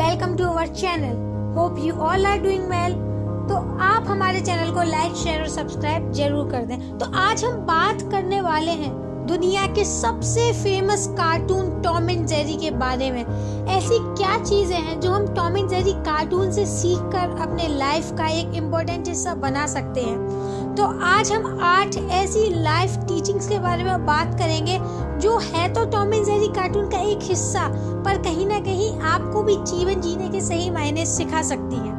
Welcome to our channel. Hope you all are doing well. तो आप हमारे channel को लाइक, शेयर और सब्सक्राइब जरूर कर दें। तो आज हम बात करने वाले हैं दुनिया के सबसे famous cartoon Tom and Jerry के बारे में। ऐसी क्या चीजें हैं जो हम टॉम एंड जेरी कार्टून से सीखकर अपने लाइफ का एक इम्पोर्टेंट हिस्सा बना सकते हैं। तो आज हम 8 ऐसी लाइफ टीचिंग्स के बारे में बात करेंगे जो है तो टॉम एंड जेरी कार्टून का एक हिस्सा, पर कहीं ना कहीं आपको भी जीवन जीने के सही मायने सिखा सकती है।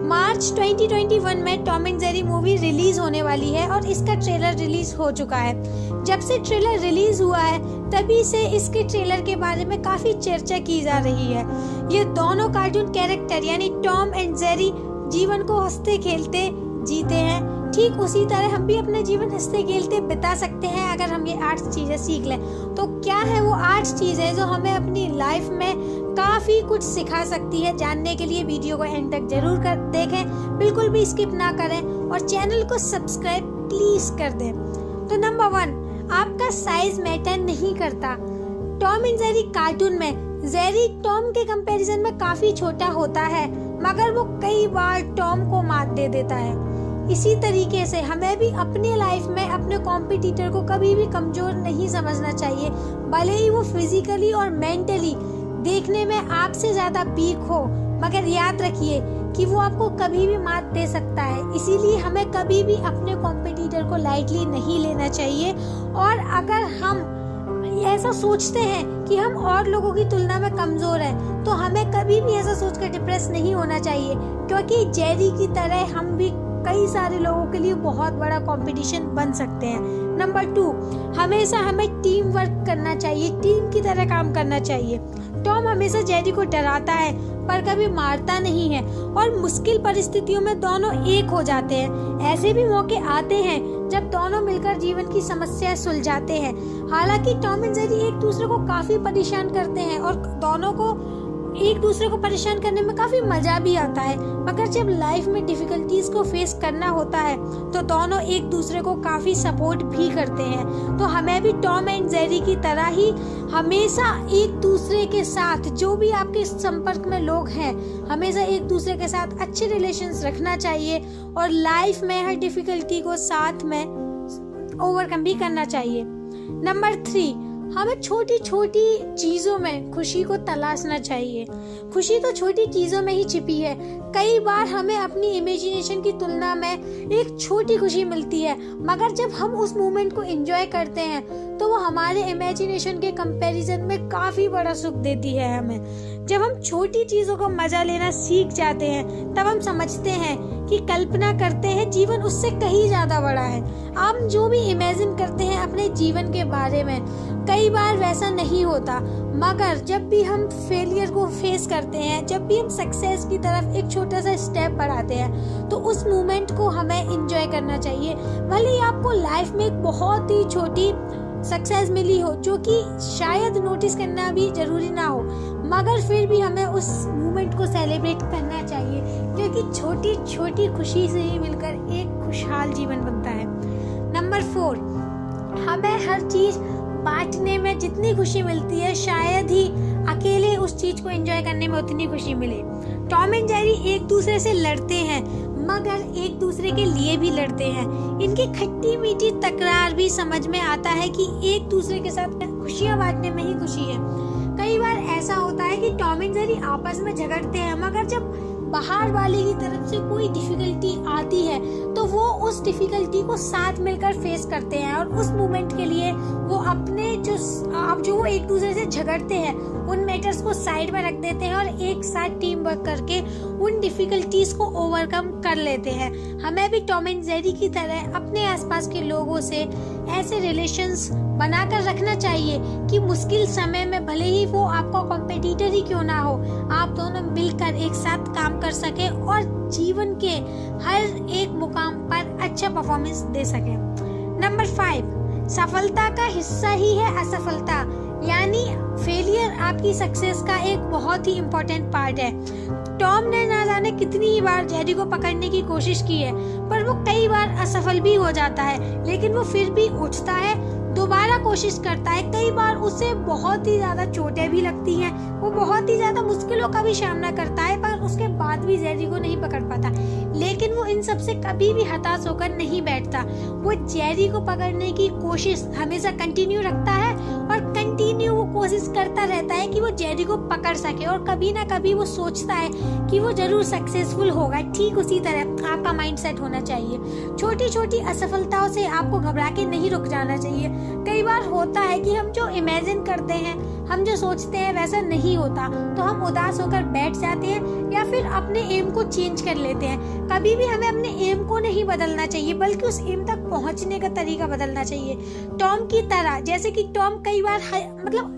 मार्च 2021 में Tom and Jerry movie release होने वाली है और इसका ट्रेलर रिलीज हो चुका है। जब से ट्रेलर रिलीज हुआ है तभी से इसके ट्रेलर के बारे में काफी चर्चा की जा रही है। ये दोनों कार्टून कैरेक्टर यानी टॉम एंड जेरी जीवन को हंसते खेलते जीते हैं। ठीक उसी तरह हम भी अपना जीवन हंसते खेलते बिता सकते हैं अगर हम ये 8 चीजें सीख लें। तो क्या है वो 8 चीजें जो हमें अपनी लाइफ में काफी कुछ सिखा सकती है? जानने के लिए वीडियो को एंड तक जरूर कर देखें, बिल्कुल भी स्किप ना करें और चैनल को सब्सक्राइब प्लीज कर दें। तो नंबर 1, आपका साइज मैटर नहीं करता। टॉम एंड जेरी कार्टून में जेरी टॉम के कंपैरिजन में काफी छोटा होता है, मगर वो कई बार टॉम को मात दे देता है। इसी तरीके से हमें भी अपने लाइफ में अपने कॉम्पिटिटर को कभी भी कमजोर नहीं समझना चाहिए, भले ही वो फिजिकली और मेंटली देखने में आपसे ज्यादा वीक हो, मगर याद रखिए कि वो आपको कभी भी मात दे सकता है। इसीलिए हमें कभी भी अपने कॉम्पिटिटर को लाइटली नहीं लेना चाहिए। और अगर हम ऐसा सोचते हैं कि हम और लोगों की तुलना में कमजोर हैं, तो हमें कभी भी ऐसा सोचकर डिप्रेस नहीं होना चाहिए, क्योंकि जेरी की तरह हम भी कई सारे लोगों के लिए बहुत बड़ा कंपटीशन बन सकते हैं। नंबर 2, हमेशा हमें टीम वर्क करना चाहिए, टीम की तरह काम करना चाहिए। टॉम हमेशा जेरी को डराता है पर कभी मारता नहीं है और मुश्किल परिस्थितियों में दोनों एक हो जाते हैं। ऐसे भी मौके आते हैं जब दोनों मिलकर जीवन की समस्या सुलझाते हैं। हालांकि टॉम एंड जेरी एक दूसरे को काफी परेशान करते हैं और दोनों को एक दूसरे को परेशान करने में काफी मजा भी आता है, मगर जब लाइफ में डिफिकल्टीज को फेस करना होता है तो दोनों एक दूसरे को काफी सपोर्ट भी करते हैं। तो हमें भी टॉम एंड जेरी की तरह ही हमेशा एक दूसरे के साथ, जो भी आपके संपर्क में लोग हैं, हमेशा एक दूसरे के साथ अच्छे रिलेशंस रखना चाहिए और लाइफ में हर डिफिकल्टी को साथ में ओवरकम भी करना चाहिए। नंबर 3, हमें छोटी छोटी चीजों में खुशी को तलाशना चाहिए। खुशी तो छोटी चीजों में ही छिपी है। कई बार हमें अपनी इमेजिनेशन की तुलना में एक छोटी खुशी मिलती है, मगर जब हम उस मोमेंट को एंजॉय करते हैं तो वो हमारे इमेजिनेशन के कंपैरिजन में काफी बड़ा सुख देती है हमें। जब हम छोटी चीजों को मजा लेना सीख जाते हैं तब हम समझते हैं कि कल्पना करते हैं जीवन उससे कहीं ज्यादा बड़ा है। हम जो भी इमेजिन करते हैं अपने जीवन के बारे में, कई बार वैसा नहीं होता, मगर जब भी हम फेलियर को फेस करते हैं, जब भी हम सक्सेस की तरफ एक छोटा सा स्टेप बढ़ाते हैं, तो उस मोमेंट को हमें एंजॉय करना चाहिए। भले ही आपको लाइफ में एक बहुत ही छोटी सक्सेस मिली हो जो कि शायद नोटिस करना भी जरूरी ना हो, मगर फिर भी हमें उस मोमेंट को सेलिब्रेट करना चाहिए, क्योंकि छोटी छोटी खुशी से ही मिलकर एक खुशहाल जीवन बनता है। नंबर 4, हमें हर चीज बांटने में जितनी खुशी मिलती है शायद ही अकेले उस चीज को एंजॉय करने में उतनी खुशी मिले। टॉम एंड जेरी एक दूसरे से लड़ते हैं, मगर एक दूसरे के लिए भी लड़ते हैं। इनकी खट्टी मीठी तकरार भी समझ में आता है कि एक दूसरे के साथ खुशियां बांटने में ही खुशी है। कई बार ऐसा होता है कि टॉम एंड जेरी आपस में झगड़ते हैं, मगर जब बाहर वाले की तरफ से कोई डिफिकल्टी आती है तो वो उस डिफिकल्टी को साथ मिलकर फेस करते हैं और उस मोमेंट के लिए वो अपने जो वो एक दूसरे से झगड़ते हैं उन मैटर्स को साइड में रख देते हैं और एक साथ टीम वर्क करके उन डिफिकल्टीज को ओवरकम कर लेते हैं। हमें भी टॉम एंड जेरी की तरह अपने आसपास के लोगों से ऐसे रिलेशंस बनाकर रखना चाहिए कि मुश्किल समय में भले ही वो आपका कॉम्पिटिटर ही क्यों ना हो, आप दोनों मिलकर एक साथ काम कर सके और जीवन के हर एक मुकाम पर अच्छा परफॉर्मेंस दे सके। नंबर 5, सफलता का हिस्सा ही है असफलता, यानी फेलियर आपकी सक्सेस का एक बहुत ही इम्पोर्टेंट पार्ट है। टॉम ने ना जाने कितनी ही बार जेरी को पकड़ने की कोशिश की है, पर वो कई बार असफल भी हो जाता है, लेकिन वो फिर भी उठता है, दोबारा कोशिश करता है। कई बार उसे बहुत ही ज्यादा चोटें भी लगती हैं, वो बहुत ही ज्यादा मुश्किलों का भी सामना करता है, पर उसके बाद भी जेरी को नहीं पकड़ पाता। लेकिन वो इन सब से कभी भी हताश होकर नहीं बैठता। वो जेरी को पकड़ने की कोशिश हमेशा कंटिन्यू रखता है और कंटिन्यू वो कोशिश करता रहता है कि वो जेरी को पकड़ सके, और कभी ना कभी वो सोचता है कि वो जरूर सक्सेसफुल होगा। ठीक उसी तरह आपका माइंडसेट होना चाहिए। छोटी छोटी असफलताओं से आपको घबरा के नहीं रुक जाना चाहिए। कई बार होता है कि हम जो इमेजिन करते हैं, हम जो सोचते हैं वैसा नहीं होता, तो हम उदास होकर बैठ जाते हैं या फिर अपने एम को चेंज कर लेते हैं। कभी भी हमें अपने एम को नहीं बदलना चाहिए, बल्कि उस एम तक पहुंचने का तरीका बदलना चाहिए। टॉम की तरह, जैसे कि टॉम कई बार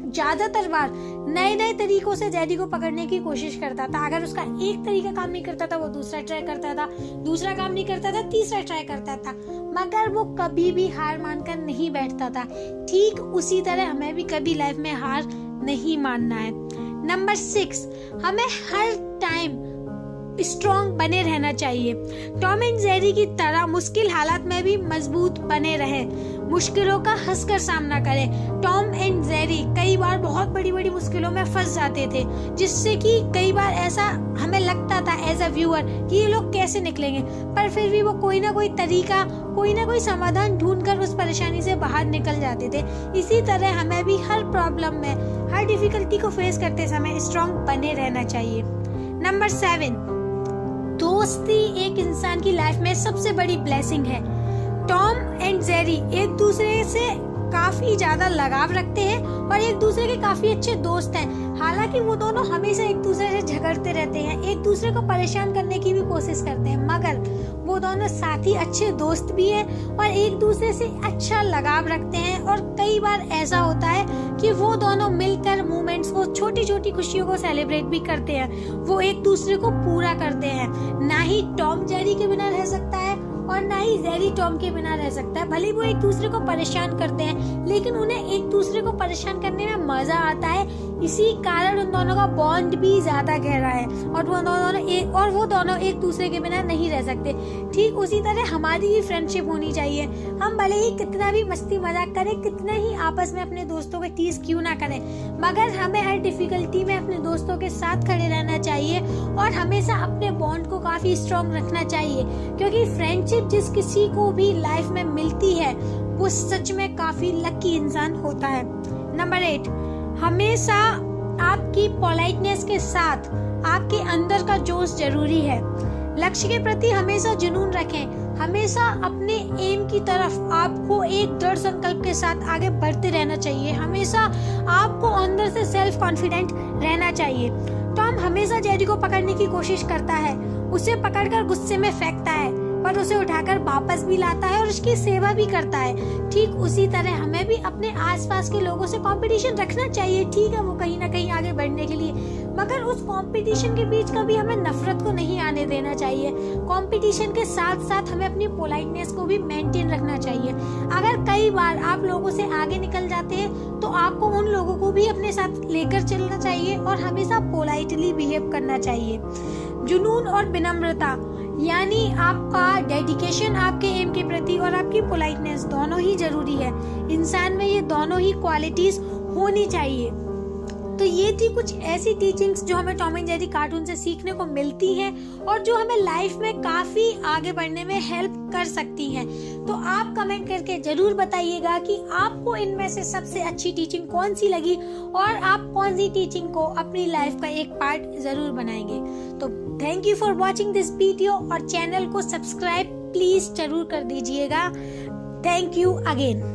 ज्यादातर बार नए नए तरीकों से जेरी को पकड़ने की कोशिश करता था। अगर उसका एक तरीका काम नहीं करता था, वो दूसरा ट्राई करता था, दूसरा काम नहीं करता था, तीसरा ट्राई करता था, मगर वो कभी भी हार मानकर नहीं बैठता था। ठीक उसी तरह हमें भी कभी लाइफ में हार नहीं मानना है। नंबर 6, हमें हर टाइम स्ट्रॉन्ग बने रहना चाहिए। टॉम एंड जेरी की तरह मुश्किल हालात में भी मजबूत बने रहे, मुश्किलों का हंसकर सामना करें। टॉम एंड जेरी कई बार बहुत बड़ी बड़ी मुश्किलों में फंस जाते थे, जिससे कि कई बार ऐसा हमें लगता था एज अ व्यूअर कि ये लोग कैसे निकलेंगे, पर फिर भी वो कोई ना कोई तरीका, कोई ना कोई समाधान ढूंढकर उस परेशानी से बाहर निकल जाते थे। इसी तरह हमें भी हर प्रॉब्लम में, हर डिफिकल्टी को फेस करते समय स्ट्रॉन्ग बने रहना चाहिए। नंबर 7, दोस्ती एक इंसान की लाइफ में सबसे बड़ी ब्लेसिंग है। टॉम एंड जेरी एक दूसरे से काफी ज्यादा लगाव रखते हैं और एक दूसरे के काफी अच्छे दोस्त हैं। हालांकि वो दोनों हमेशा एक दूसरे से झगड़ते रहते हैं, एक दूसरे को परेशान करने की भी कोशिश करते हैं, मगर वो दोनों साथ ही अच्छे दोस्त भी हैं और एक दूसरे से अच्छा लगाव रखते हैं। और कई बार ऐसा होता है कि वो दोनों मिलकर मोमेंट्स को, छोटी छोटी खुशियों को सेलिब्रेट भी करते हैं। वो एक दूसरे को पूरा करते हैं। ना ही टॉम जेरी के बिना रह सकता है और ना ही जेरी टॉम के बिना रह सकता है। भले वो एक दूसरे को परेशान करते हैं, लेकिन उन्हें एक दूसरे को परेशान करने में मजा आता है। इसी कारण उन दोनों का बॉन्ड भी ज्यादा गहरा है और वो दोनों एक दूसरे के बिना नहीं रह सकते। ठीक उसी तरह हमारी भी फ्रेंडशिप होनी चाहिए। हम भले ही कितना भी मस्ती मजाक करें, कितना ही आपस में अपने दोस्तों को टीज क्यों ना करें, मगर हमें हर डिफिकल्टी में अपने दोस्तों के साथ खड़े रहना चाहिए और हमेशा अपने बॉन्ड को काफी स्ट्रॉन्ग रखना चाहिए, क्योंकि फ्रेंडशिप जिस किसी को भी लाइफ में मिलती है वो सच में काफी लकी इंसान होता है। नंबर 8, हमेशा आपकी पोलाइटनेस के साथ आपके अंदर का जोश जरूरी है। लक्ष्य के प्रति हमेशा जुनून रखें। हमेशा अपने एम की तरफ आपको एक दृढ़ संकल्प के साथ आगे बढ़ते रहना चाहिए। हमेशा आपको अंदर से सेल्फ कॉन्फिडेंट रहना चाहिए। टॉम हमेशा जेरी को पकड़ने की कोशिश करता है, उसे पकड़कर गुस्से में फेंकता है, पर उसे उठाकर वापस भी लाता है और उसकी सेवा भी करता है। ठीक उसी तरह हमें भी अपने आसपास के लोगों से कंपटीशन रखना चाहिए। ठीक है, वो कहीं ना कहीं आगे बढ़ने के लिए, मगर उस कंपटीशन के बीच कभी हमें नफरत को नहीं आने देना चाहिए। कंपटीशन के साथ साथ हमें अपनी पोलाइटनेस को भी मेंटेन रखना चाहिए। अगर कई बार आप लोगों से आगे निकल जाते हैं तो आपको उन लोगों को भी अपने साथ लेकर चलना चाहिए और हमेशा पोलाइटली बिहेव करना चाहिए। जुनून और विनम्रता, यानी आपका डेडिकेशन आपके एम के प्रति और आपकी पोलाइटनेस दोनों ही जरूरी है। इंसान में ये दोनों ही क्वालिटीज होनी चाहिए। तो ये थी कुछ ऐसी टीचिंग्स जो हमें टॉम एंड जेरी कार्टून से सीखने को मिलती हैं और जो हमें लाइफ में काफी आगे बढ़ने में हेल्प कर सकती हैं। तो आप कमेंट करके जरूर बताइएगा कि आपको इनमें से सबसे अच्छी टीचिंग कौन सी लगी और आप कौन सी टीचिंग को अपनी लाइफ का एक पार्ट जरूर बनाएंगे। तो thank you for watching this video और चैनल को सब्सक्राइब प्लीज जरूर कर दीजिएगा। Thank you again.